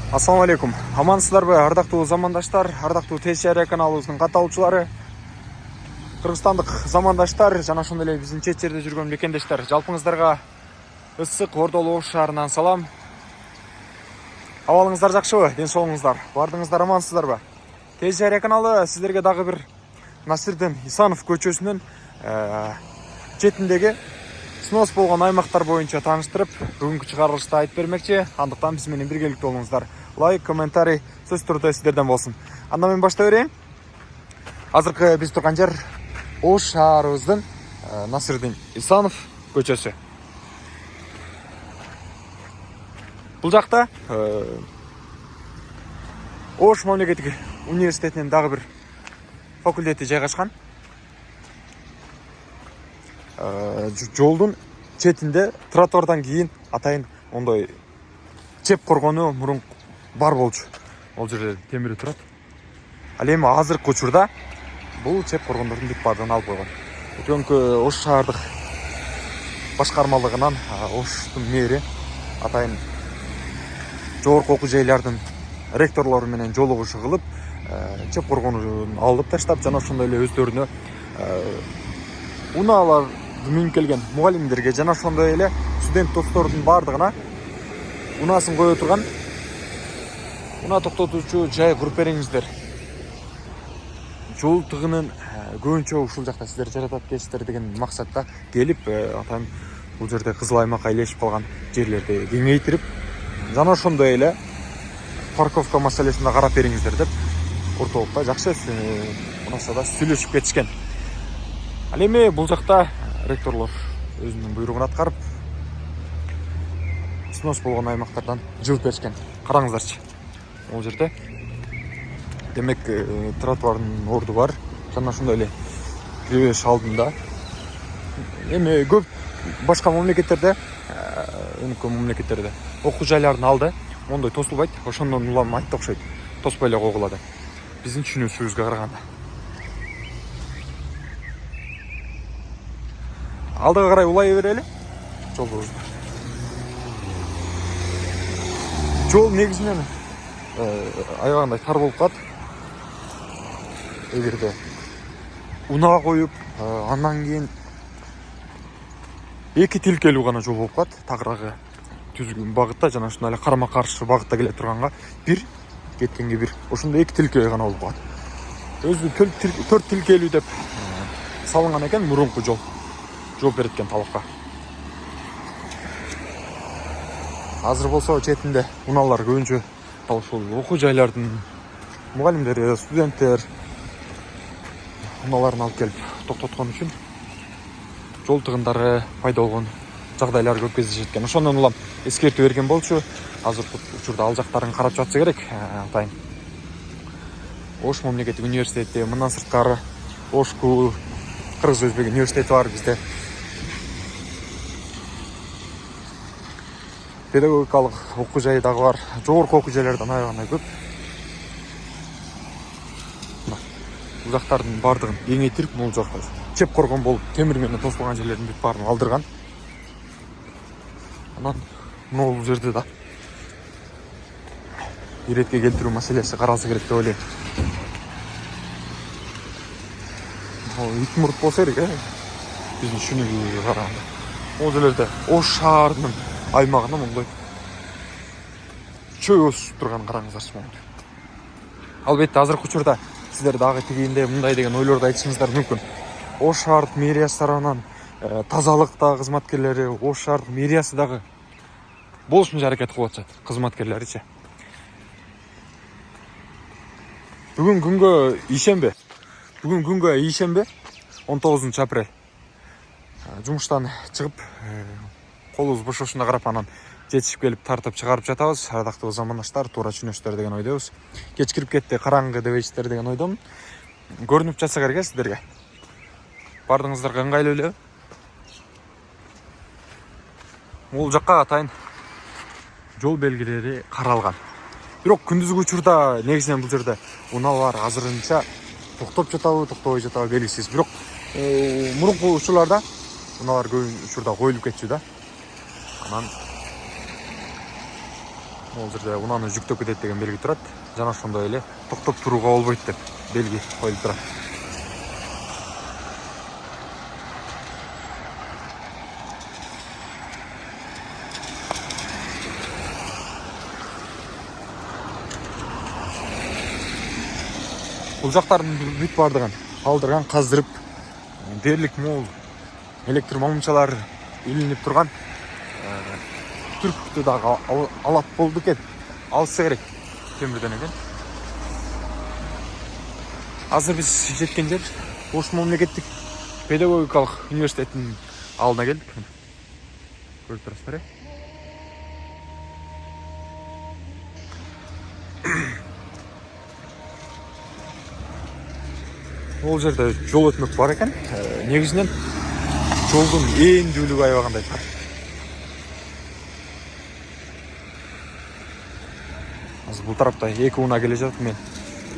Ассаламу алейкум. Амансыздарбы, ардактуу замандаштар, ардактуу Тез Жарыя каналыбыздын катталуучулары, кыргызстандык замандаштар жана ошондой эле биздин чет жерде жүргөн мекендештер. Жалпыңыздарга ысык Ордолуу Ош шаарынан салам. Абалыңыздар жакшыбы? Ден соолугуңуздар. Бардыңыздар амансыздарбы? Тез Жарыя каналы сиздерге дагы бир Насирдин Исанов көчөсүнүн четиндеги снос болгон аймактар боюнча тааныштырып, бүгүнкү чыгарылышты айтып бермекчи. Андыктан биз менен биргеликте болуңуздар. Лайк, комментарий сөз түрдө сиздерден болсун. Анда мен баштай берейин. Азыркы биз турган жер Ош шаарыбыздын Насирдин Исанов көчөсү. Бул жакта Ош мамлекеттик университетинин дагы бир факультети жайгашкан. Жолдун четинде тротуардан кийин атайын ондой чеп коргону мурун бар болчу. Ол жерде темири турат. Ал эми азыркы учурда бул чеп коргондордун бүт баардыгын алып койгон. Өткөнкү Ош шаардык башкармалыгынан Оштун мэри атайын жогорку окуу жайлардын ректорлору менен жолугушуу кылып, чеп коргонун алып таштап, жана ошондой эле өздөрүнө унаалар менен келген мугалимдерге жана ошондой эле студент достордун баардыгына унаасын кое турган унаа токтотуучу жай куруп бериңиздер. Жол тыгынын көбүнчө ушул жакта сиздер жаратат экенсиздер деген максатта келип, атайын бул жерде кызыл аймакка айлешип калган жерлерди кеңейтирип, жана ошондой эле парковка маселесине карап бериңиздер деп ортолукта жакшы унасада сүйлөшүп кетишкен. Ал эми бул жакта ректорлор өзүнүн буйругун аткарып, снос болгон аймактардан жылып беришкен. Караңыздарчы. Ол жерде демек тротуардын орду бар, жана ошондой эле киребеш алдында. Эми көп башка мамлекеттерде, өнүккөн мамлекеттерде окуу жайлардын алды мондой тосулбайт, ошондон улам айтты окшойт. Тоспой эле койгулады. Биздин түшүнүүбүзгө караганда. Алдыга карай улай берели. Жолубузду. Жол негизинен аябагандай тар болуп калат. Эгерде унаа коюп, андан кийин эки тилкелүү гана жол болуп калат. Тагыраагы түзүлгөн багытта жана ошондой эле карама каршы багытта келе турганга бир, кеткенге бир. Ошондой эки тилкелүү гана болуп калат. Өзү 4 тилкелүү деп салынган экен мурунку жол. Жооп берет экен талапка. Азыр болсо четинде унаалар көбүнчө ушул окуу жайлардын мугалимдери, студенттер унааларын алып келип токтоткон үчүн жол тыгындары пайда болгон жагдайлар көп кездешет экен. Ошондон улам эскертүү берген болчу. Азыркы учурда ал жактарын карап жатса керек. Атайын Ош мамлекеттик университети, мындан сырткары Ошку Кыргыз Өзбек университети бар бизде. Педагогикалык окуу жайы дагы бар. Жогорку окуу жайлардан аябагандай көп. Бул жактардын баардыгын кеңейтирип, бул жакта чеп коргон болуп, темир менен тосулган жерлердин бүт баарын алдырган. Анан бул жерде да иретке келтирүү маселеси каралса керек деп ойлойм. Ит мурт болсо керек, биздин түшүнүгүбүзгө караганда. Ол жерлерде Ош шаарынын аймагында мондой чөй өсүп турган караңыздарчы мондой. Албетте азыркы учурда сиздер дагы тигинде мындай деген ойлорду айтышыңыздар мүмкүн. Ош шаардык мэриясы тарабынан тазалык дагы кызматкерлери, Ош шаардык мэриясы дагы болушунча аракет кылып атышат, кызматкерлеричи. Бүгүн күнгө ишембе 19 апрель. Жумуштан чыгып, колубуз бошошуна карап анан жетишип келип тартып чыгарып жатабыз. Ардактуу замандаштар, туура түшүнөсүздөр деген ойдобуз. Кечкирип кетти, караңгы деп эчтер деген ойдомун. Көрүнүп жатса керек сиздерге. Бардыңыздарга ыңгайлуу эле. Бул жакка атайын жол белгилери каралган. Бирок күндүзгү учурда негизинен бул жерде унаалар азырынча токтоп жатабы, токтобой жатабы белгисиз. Бирок мурунку учурларда унаалар көп учурда коюлуп кетчү да. Анан Ол жерде унаны жүктөп кетет деген белги турат. Жана ошондой эле токтоп турууга болбойт деп белги коюлуп турат. Бул жактардын бүт бардыгын алдырган, каздырып, дээрлик мол электр мамычалар илинип турган. Түрктү дагы алат болду экен. Алса керек темирден экен. Азыр биз жеткен жер Ош мамлекеттик педагогикалык университетинин алдына келдик. Көрүп турасыздар. Ол жерде жол өтмөк бар экен. Негизинен жолдун ээндүүлүгү аябагандай бар. Азыр бул тарапта 2 уна келе жатат. Мен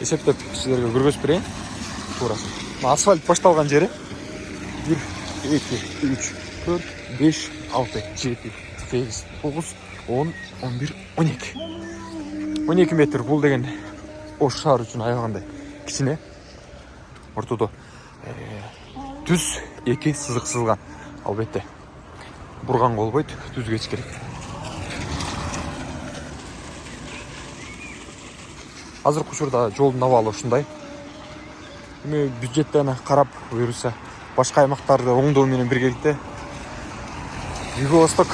эсептеп силерге көргөзүп берейин. Туурасын. Асфальт башталган жери 1, 2, 3, 4, 5, 6, 7, 8, 9, 10, 11, 12. 12 метр бул деген Ош шаар үчүн аябагандай кичине. Ортодо түз 2 сызык сызылган. Албетте бурганга болбойт, түз кеч керек. Азыркы учурда жолдун абалы ушундай. Эми бюджеттен карап, буюрса башка аймактарды оңдоо менен биргеликте Юго-Восток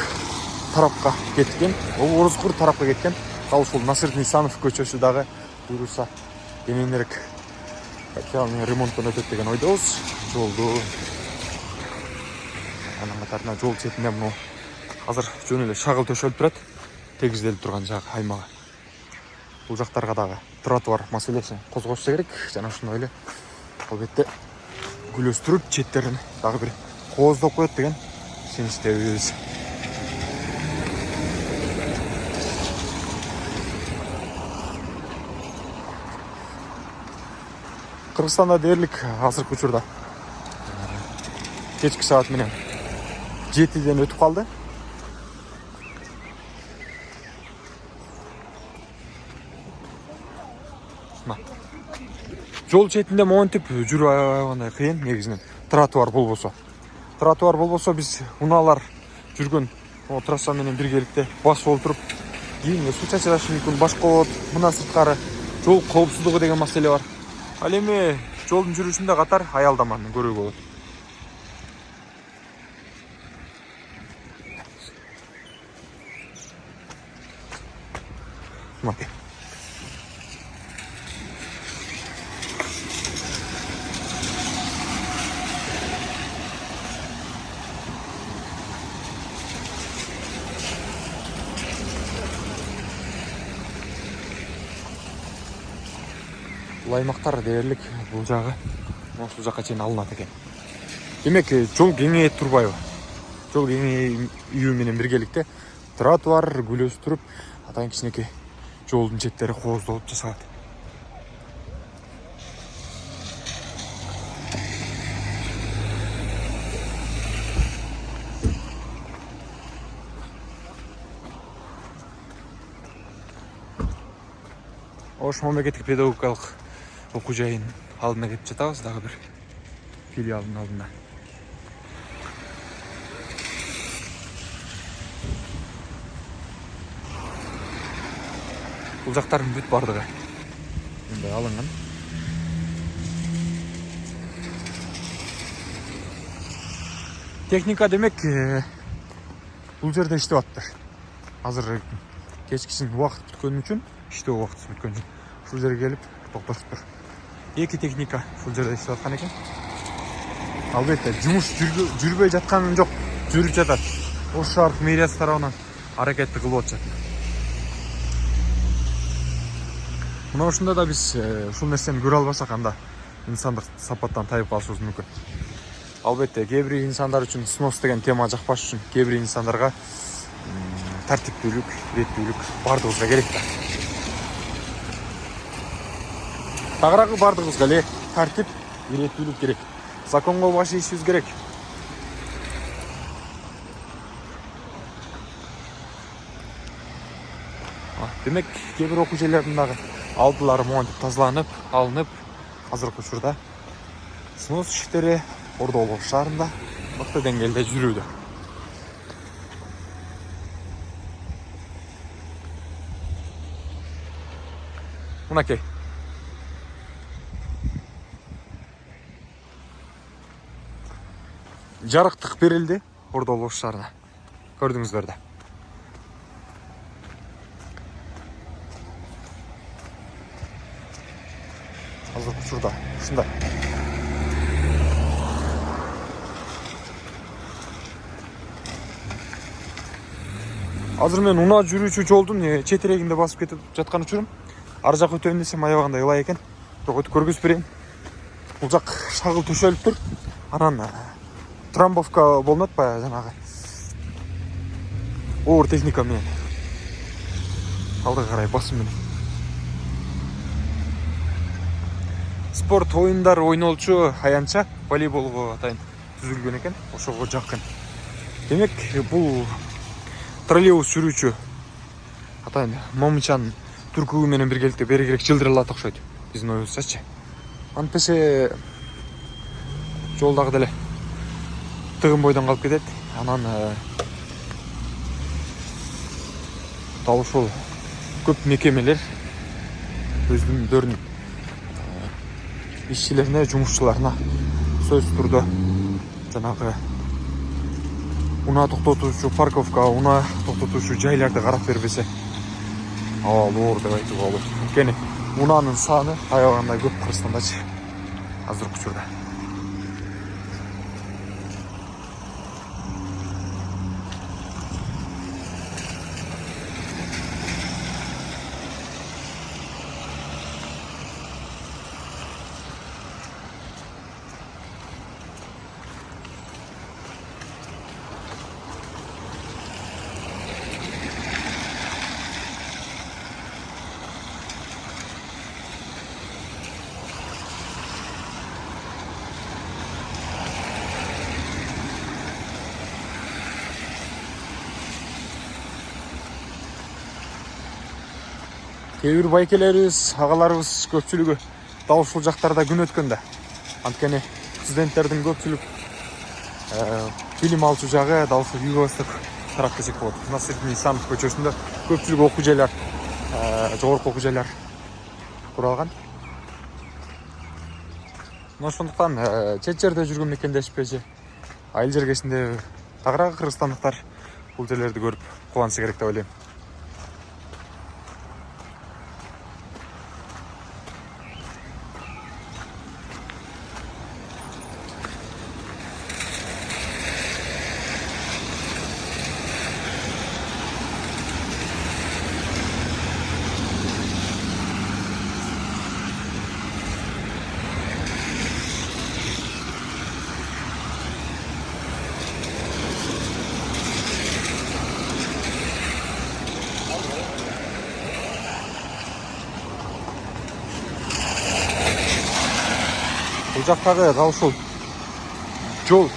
тарапка кеткен, Орозкур тарапка кеткен. Ал ушул Насырдин Исанов көчөсү дагы буюрса кененирээк капиталдын ремонттон өтөт деген ойдобуз. Жолду анан катарына жол четинде муну азыр жөн эле шагыл төшөлүп турат. Тегизделип турган жак аймагы. Бул жактарга дагы тротуар маселесин козгошсо керек. Жана ошондой эле албетте гүлөстүрүп четтерин дагы бир кооздоп коет деген сеничтебиз. Кыргызстанда дээрлик азыркы учурда кечки саат менен 7ден өтүп калды. Жол четинде монтип жүрүү аябагандай кыйын. Негизинен тротуар болбосо биз унаалар жүргөн трасса менен биргеликте басып олтуруп кийинге суу чачырашы мүмкүн, башка болот. Мына сырткары жол коопсуздугу деген маселе бар. Ал эми жолдун жүрүшүндө катар аялдаманы көрүүгө болот. Бул аймактар дээрлик бул жагы ушул жакка чейин алынат экен. Демек, жол кеңейип турбайбы? Жол кеңейүү менен биргеликте тротуар гүлөстүрүп, атайын кичинекей жолдун четтери кооздолуп жасалат. Ош мамлекеттик педагогикалык окуу жайынын алдына кетип жатабыз, дагы бир филиалдын алдына. Бул жактардын бүт бардыгы мындай алынган. Техника демек бул жерде иштеп атыптыр. Азыр кечкисин убакыт бүткөн үчүн, иштөө убакыты бүткөн үчүн ушул жерге келип токтошуптур. 2 техника ушул жерде иштеп аткан экен. Албетте жумуш жүрбөй жатканы жок, жүрүп жатат. Ош шаардык мэриясы тарабынан аракетти кылып атышат. Мына ушунда да биз ушул нерсени көрө албасак, анда инсандык сапаттан тайып калышыбыз мүмкүн. Албетте кээ бир инсандар үчүн снос деген тема жакпаш үчүн кээ бир инсандарга тартиптүүлүк, иреттүүлүк бардыгыбызга керек да. Тагыраагы бардыгыбызга эле тартип, иреттүүлүк керек. Законго баш ийишибиз керек. Демек, кейбір окуу жайлардын дагы алдылары монтип тазаланып, алынып, азыркы учурда снос иштери Ордо Улуу шаарында мыкты деңгээлде жүрүүдө. Мынакей. Жарыктык берилди Ордо Улуу шаарына. Көрдүңүздөр да. Азыркы учурда ушундай. Азыр мен унаа жүрүүчү жолдун четирегинде басып кетип жаткан учурум. Ар жак өтөйүн десем аябаганда ылай экен. Бирок өтүп көргөзүп берейин. Бул жак шагыл төшөлүп тур. Анан трамбовка болнот баягы жанагы оор техника менен алдыга карай басым менен. Спорт оюндары ойнолчу аянтча волейболго атайын түзүлгөн экен. Ошого жакын. Демек, бул троллейбус жүрүүчү атайын Момчан түркүгү менен биргеликте беригирээк жылдырылат окшойт. Биздин оюбузчачы. Антпесе жолдагы деле тыгын бойдон калып кетет. Анан дал ушул көп мекемелер өздөрүнүн ишчилерине, жумушчуларына сөз түрдө жанагы унаа токтотуучу парковка, унаа токтотуучу жайларды карап бербесе абал оор деп айтууга болот. Анткени унаанын саны аябагандай көп Кыргызстандачы азыркы учурда. Кээ бир байкелерибиз, агаларыбыз көпчүлүгү дал ушул жактарда күн өткөн да. Анткени студенттердин көпчүлүк билим алчу жагы дал ушул Юго-Восток тарап десек болот. Насирлин Исанов көчөсүндө көпчүлүк окуу жайлар, жогорку окуу жайлар куралган. Ошондуктан чет жерде жүргөн мекендешпежи айыл жергесинде тагыраагы кыргызстандыктар бул жерлерди көрүп кубанса керек деп ойлойм. Бул жактагы дал ушул жол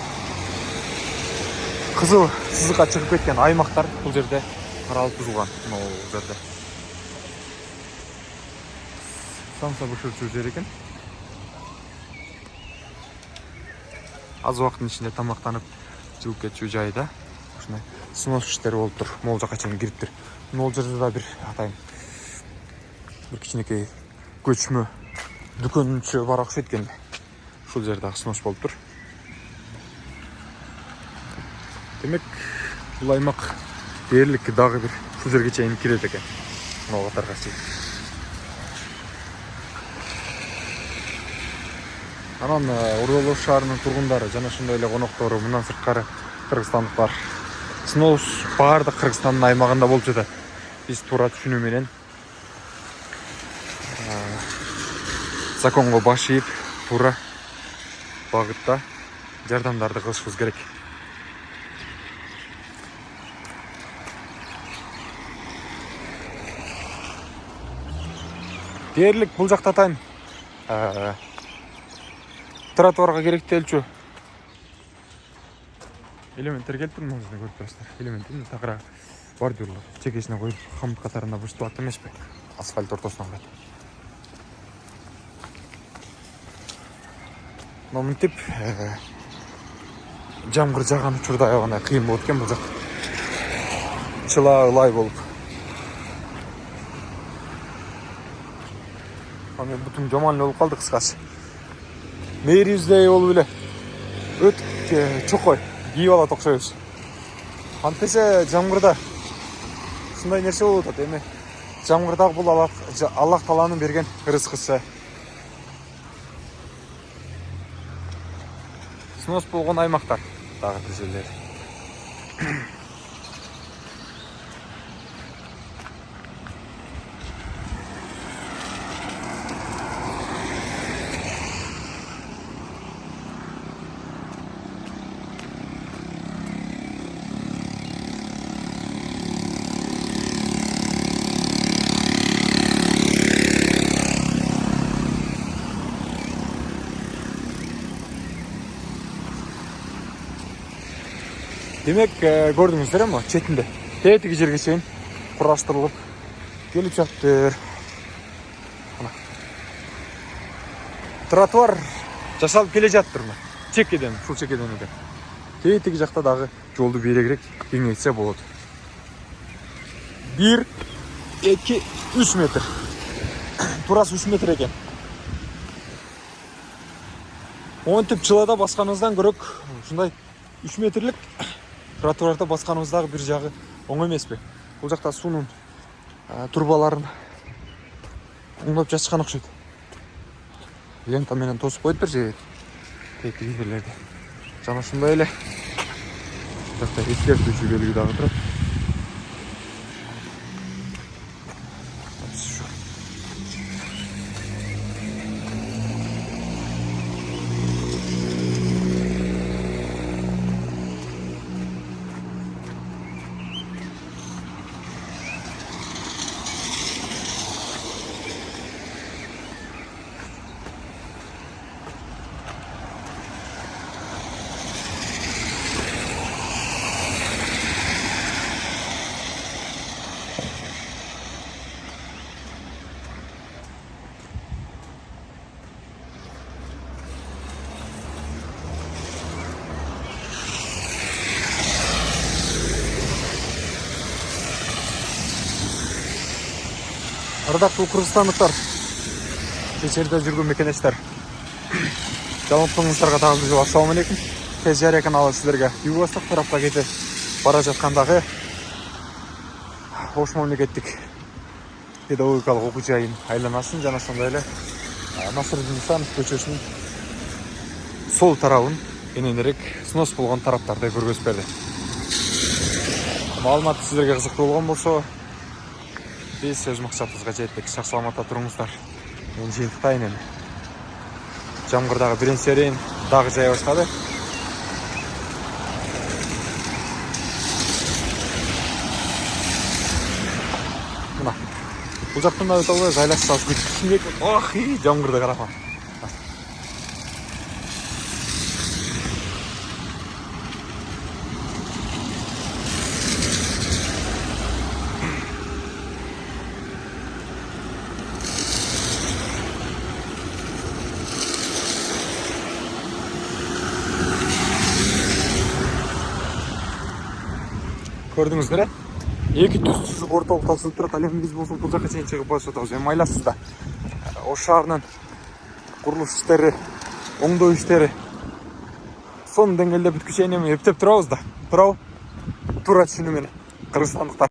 кызыл сызыкка чыгып кеткен аймактар бул жерде каралып бузулган. Бул жерде станция бошочу жер экен. Аз убакыттын ичинде тамактанып жылып кетчү жайда ушундай снос иштери болуп тур. Могул жакка чейин кириптир. Могул жерде да бир атайын бир кичинекей көчмө дүкөнчө бар окшойт экен. Ушул жерде снос болуп тур. Демек, бул аймак дээрлик дагы бир ушул жерге чейин кирет экен. Могу катарга чейин. Анан Ордо Улуу шаарынын тургундары жана ошондой эле коноктору, мындан сырткары кыргызстандыктар снос баардык Кыргызстандын аймагында болуп жатат. Биз туура түшүнүү менен законго баш ийип, туура багытта жардамдарды кылышыбыз керек. Дээрлик бул жакта атайын тротуарга керектелчү элементтер келип тур. Мына жерде көрүп турасыздар. Элементтер тагыраак бордюрлар чекесине коюп хам катарында бышталат эмеспи, асфальт ортосуна курат. Но мынтип жамгыр жаган учурда аябай кыйын болот экен бул жак. Чыла ылай болуп. Аны бүтүн жаман болуп калды кыскасы. Мээрибиздей болуп эле өтүп чокой кийип алат окшойбуз. Антесе жамгырда ушундай нерсе болуп атат. Эми жамгырдагы бул Аллах Тааланын берген рызкысы. Снос болгон аймактар дагы бир жерлер. Демек, көрдүңүздөр эми четинде тетиги жерге чейин кураштырылып келип жатыптыр. Тротуар жасалып келе жатыптыр мына. Чекеден, ушул чекеден экен. Тетиги жакта дагы жолду берегирээк кеңейтсе болот. 1, 2, 3 метр. Турасы 3 метр экен. Монтип чылада басканыбыздан көрөк, ушундай 3 метрлик тротуарда басканыбыздагы бир жагы оң эмеспи. Бул жакта суунун турбаларын оңдоп жатышкан окшойт. Лента менен тосуп коюптур же тетиги жерлерди. Жана ушундай эле жакта эскертүүчү белги дагы турат. Ардактуу кыргызстандыктар, кечерде жүргөн мекенештер, жалпыңыздарга дагы бир assalamu алейкум. Тез жарыя каналы силерге Юго-Восток тарапка кетип бара жаткандагы Ош мамлекеттик педагогикалык окуу жайын айланасын жана ошондой эле Насырдин Исанов көчөсүнүн сол тарабын эненирээк снос болгон тараптарды көргөзүп берди. Маалымат силерге кызыктуу болгон болсо, биз өз максатыбызга жеттик. Сак саламатта туруңуздар. Мен жыйынтыктайын эми. Жамгырдагы биринчи эрейин дагы жая баштады. Мына. Бул жактан да өтө албай жайлаш салып кетти. Ох, жамгырды карама. Көрдүңүздөр э? Эки түз ортолукташып турат. Ал эми биз болсо бул жака чейин чыгып бара жатабыз. Эми айласыз да. Ош шаарынын курулуш иштери, оңдоо иштери сонун деңгээлде бүткүчө эми эптеп турабыз да. Туурабы? Туура түшүнүү менен. Кыргызстандыктар